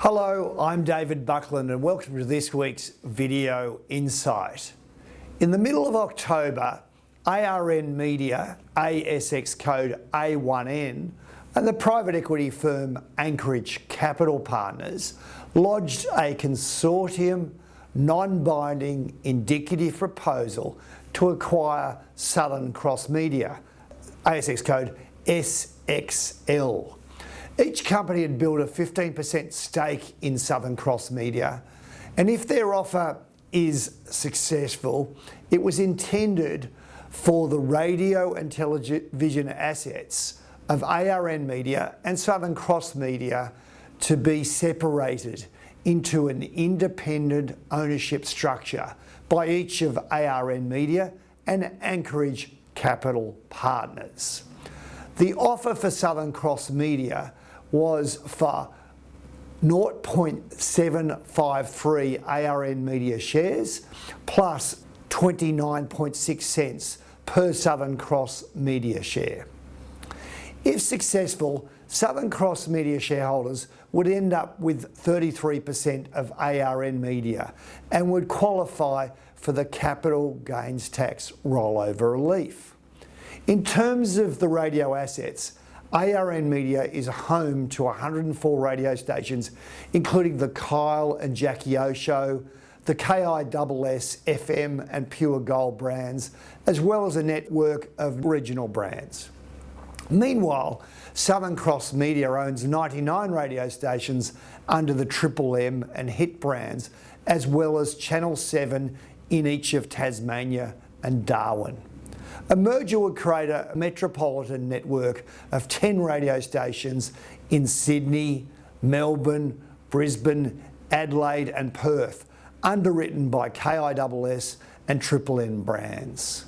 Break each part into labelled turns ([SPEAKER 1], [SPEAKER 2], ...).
[SPEAKER 1] Hello, I'm David Buckland and welcome to this week's Video Insight. In the middle of October, ARN Media, ASX code A1N, and the private equity firm Anchorage Capital Partners lodged a consortium non-binding indicative proposal to acquire Southern Cross Media, ASX code SXL. Each company had built a 15% stake in Southern Cross Media, and if their offer is successful, it was intended for the radio and television assets of ARN Media and Southern Cross Media to be separated into an independent ownership structure by each of ARN Media and Anchorage Capital Partners. The offer for Southern Cross Media was for 0.753 ARN Media shares plus 29.6 cents per Southern Cross Media share. If successful, Southern Cross Media shareholders would end up with 33% of ARN Media and would qualify for the capital gains tax rollover relief. In terms of the radio assets, ARN Media is home to 104 radio stations, including the Kyle and Jackie O Show, the KISS FM and Pure Gold brands, as well as a network of regional brands. Meanwhile, Southern Cross Media owns 99 radio stations under the Triple M and Hit brands, as well as Channel 7 in each of Tasmania and Darwin. A merger would create a metropolitan network of 10 radio stations in Sydney, Melbourne, Brisbane, Adelaide and Perth, underwritten by KISS and Triple M brands.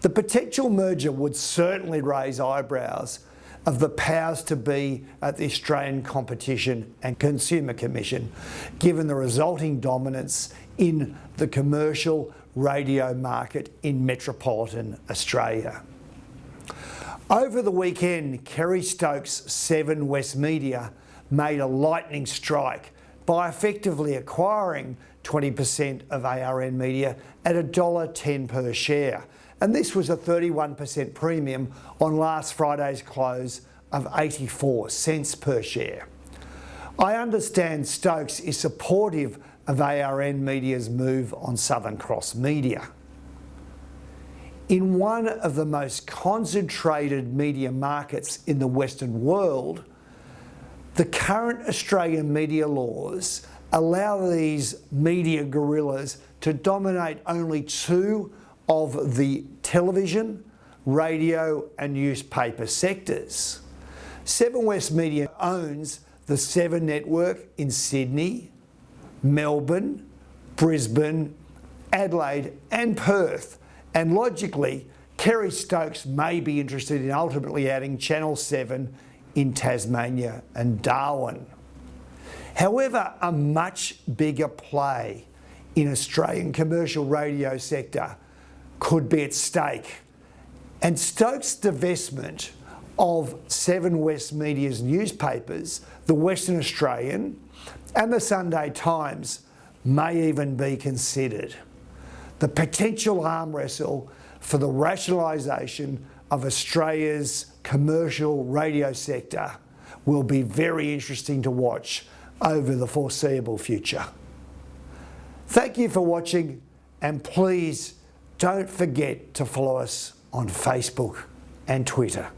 [SPEAKER 1] The potential merger would certainly raise eyebrows of the powers to be at the Australian Competition and Consumer Commission, given the resulting dominance in the commercial radio market in metropolitan Australia. Over the weekend, Kerry Stokes' 7 West Media made a lightning strike by effectively acquiring 20% of ARN Media at $1.10 per share, and this was a 31% premium on last Friday's close of 84 cents per share. I understand Stokes is supportive of ARN Media's move on Southern Cross Media. In one of the most concentrated media markets in the Western world, the current Australian media laws allow these media gorillas to dominate only 2 of the television, radio and newspaper sectors. 7 West Media owns the 7 network in Sydney, Melbourne, Brisbane, Adelaide and Perth, and logically Kerry Stokes may be interested in ultimately adding Channel 7 in Tasmania and Darwin. However, a much bigger play in Australian commercial radio sector could be at stake, and Stokes' divestment of 7 West Media's newspapers, the Western Australian and the Sunday Times, may even be considered. The potential arm wrestle for the rationalisation of Australia's commercial radio sector will be very interesting to watch over the foreseeable future. Thank you for watching, and please don't forget to follow us on Facebook and Twitter.